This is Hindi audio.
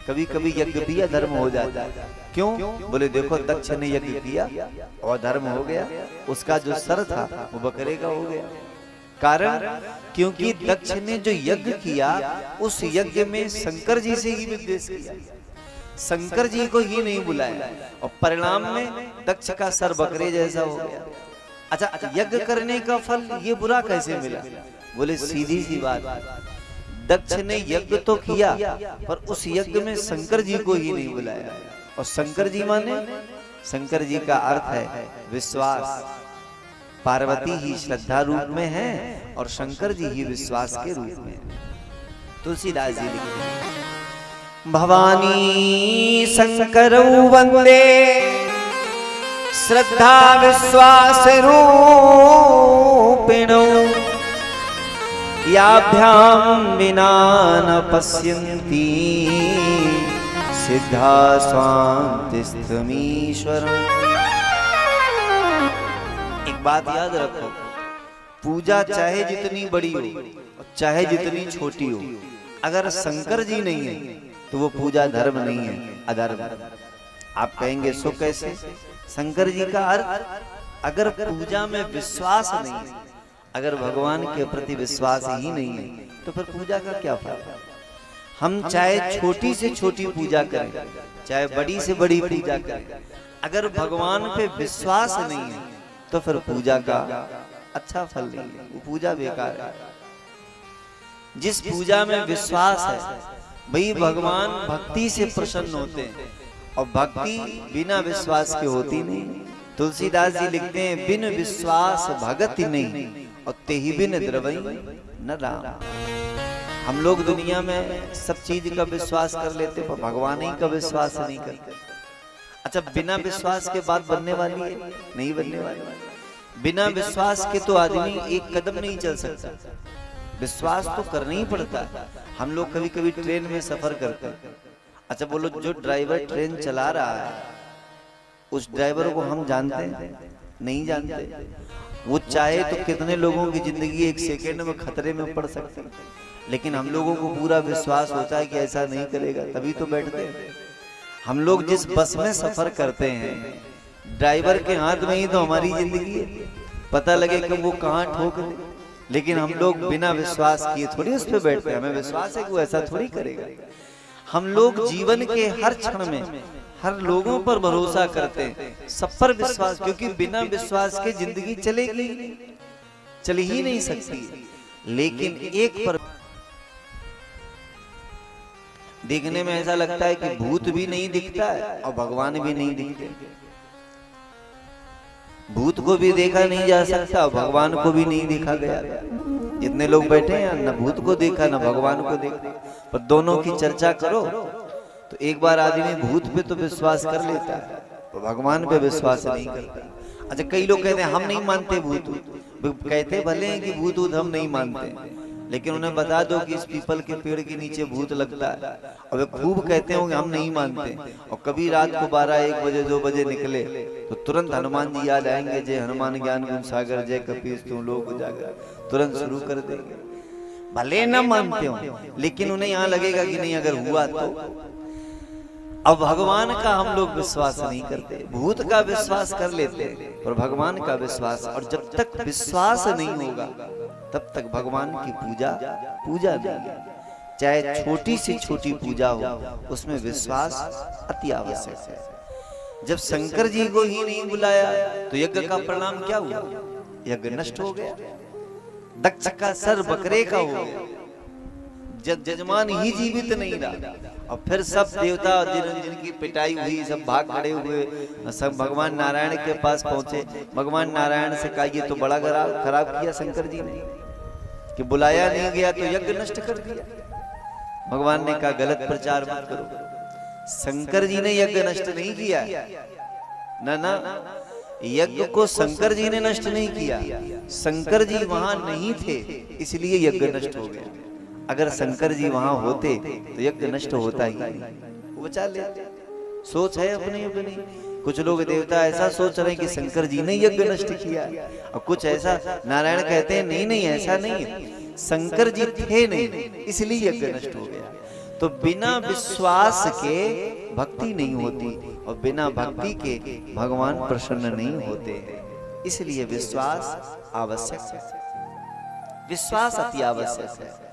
कभी कभी यज्ञ भी अधर्म हो जाता है। क्यों? बोले देखो दक्ष ने यज्ञ किया और धर्म हो गया, उसका जो सर था वो बकरे का हो गया। कारण क्योंकि दक्ष ने जो यज्ञ किया उस यज्ञ में शंकर जी से ही विद्वेष किया, शंकर जी को ही नहीं बुलाया और परिणाम में दक्ष का सर बकरे जैसा हो गया। अच्छा, यज्ञ करने का फल ये बुरा कैसे मिला? बोले सीधी सी बात, दक्ष ने यज्ञ तो किया पर उस यज्ञ में शंकर जी को ही नहीं बुलाया। और शंकर जी माने, शंकर जी का अर्थ है विश्वास। पार्वती ही श्रद्धा रूप में है और शंकर जी ही विश्वास के रूप में। तुलसीदास जी लिखते हैं, भवानी शंकरौ वंदे श्रद्धा विश्वास रूपिणौ याभ्याम विना न पश्यन्ति सिद्धा स्वान्तिस्थमीश्वरम्। एक बात याद रखो, पूजा चाहे जितनी बड़ी हो चाहे जितनी छोटी हो, अगर शंकर जी नहीं है तो वो पूजा धर्म नहीं है, अधर्म। आप कहेंगे सो कैसे? शंकर जी का अर्थ, अगर पूजा में विश्वास नहीं है, अगर भगवान के प्रति विश्वास ही नहीं है तो फिर पूजा का क्या फायदा? हम चाहे छोटी से छोटी पूजा करें, चाहे बड़ी से बड़ी पूजा करें, अगर भगवान पे विश्वास नहीं है तो फिर पूजा का अच्छा फल नहीं है, वो पूजा बेकार है। जिस पूजा में विश्वास है, भाई भगवान भक्ति से प्रसन्न होते हैं और भक्ति बिना विश्वास के होती नहीं। तुलसीदास जी लिखते हैं, बिन विश्वास भगति नहीं और तेहि बिन द्रवई न राम। हम लोग दुनिया में सब चीज का विश्वास कर लेते पर भगवान ही का विश्वास नहीं करते। अच्छा, बिना विश्वास के बात बनने वाली है? नहीं बनने वाली। बिना विश्वास के तो आदमी एक कदम नहीं चल सकता, विश्वास तो करना ही पड़ता है। हम लोग कभी कभी ट्रेन में सफर करते हैं। अच्छा बोलो, जो ड्राइवर ट्रेन चला रहा है उस ड्राइवर को हम जानते हैं? नहीं जानते। वो चाहे तो कितने लोगों की जिंदगी एक सेकेंड में खतरे में पड़ सकती है, लेकिन हम लोगों को पूरा विश्वास होता है कि ऐसा नहीं करेगा, तभी तो बैठते हैं। हम लोग जिस बस में सफर करते हैं, ड्राइवर के हाथ में ही तो हमारी जिंदगी है, पता लगे कि वो कहाँ ठोक दे, लेकिन हम लोग बिना विश्वास किए थोड़ी उस पर बैठते हैं। हमें विश्वास है कि वो ऐसा थोड़ी करेगा। हम लोग जीवन के हर क्षण में हर लोगों पर भरोसा करते हैं, सब पर विश्वास, क्योंकि बिना विश्वास के जिंदगी चलेगी, चल ही नहीं सकती। लेकिन एक पर देखने में ऐसा लगता है कि भूत भी नहीं दिखता है और भगवान भी नहीं दिखते। भूत को भी देखा नहीं जा सकता और भगवान को भी नहीं देखा गया। जितने लोग बैठे हैं न भूत को देखा न भगवान को देखा, पर दोनों की चर्चा करो तो एक बार आदमी भूत पे तो विश्वास कर लेता है, तो भगवान पे विश्वास नहीं करता। अच्छा, कई लोग कहते हैं हम नहीं मानते भूत, कहते भले हैं कि भूत हम नहीं मानते, लेकिन उन्हें बता दो कि इस पीपल के पेड़ के नीचे भूत लगता है और वे खूब कहते होंगे हम नहीं मानते। और कभी रात को 12-1 बजे 2 बजे निकले तो तुरंत हनुमान जी याद आएंगे, जय हनुमान ज्ञान गुण सागर जय कपीस तुम लोग उजागर, तुरंत शुरू कर देंगे। भले न मानते हो लेकिन उन्हें यहाँ लगेगा कि नहीं अगर हुआ तो। अब भगवान का हम लोग विश्वास नहीं करते, भूत का विश्वास कर लेते पर भगवान का विश्वास, और जब तक विश्वास नहीं होगा तब तक भगवान की पूजा नहीं है। चाहे छोटी से छोटी पूजा हो उसमें विश्वास अति आवश्यक है। जब शंकर जी को ही नहीं बुलाया तो यज्ञ का परिणाम क्या हुआ? यज्ञ नष्ट हो गया, दक्ष का सर बकरे का हो गया, जजमान ही जीवित नहीं रहा। और फिर सब देवता जिनकी पिटाई हुई सब भाग खड़े हुए, सब भगवान नारायण के पास पहुंचे। भगवान नारायण से कहा ये तो बड़ा खराब किया शंकर जी ने कि बुलाया नहीं गया तो यज्ञ नष्ट कर दिया। भगवान ने कहा गलत प्रचार मत करो, शंकर जी ने यज्ञ नष्ट नहीं किया ना, यज्ञ को शंकर जी ने नष्ट नहीं किया, शंकर जी वहां नहीं थे इसलिए यज्ञ नष्ट हो गया। अगर शंकर जी वहां होते तो यज्ञ नष्ट होता ही नहीं, वो बचा लेते। सोच है अपनी अपनी। कुछ लोग देवता ऐसा सोच रहे हैं कि शंकर जी ने यज्ञ नष्ट किया, और कुछ ऐसा नारायण कहते हैं नहीं नहीं ऐसा नहीं है, शंकर जी थे नहीं इसलिए यज्ञ नष्ट हो गया। तो बिना विश्वास के भक्ति नहीं होती और बिना भक्ति के भगवान प्रसन्न नहीं होते हैं। इसलिए विश्वास आवश्यक है, विश्वास अति आवश्यक है।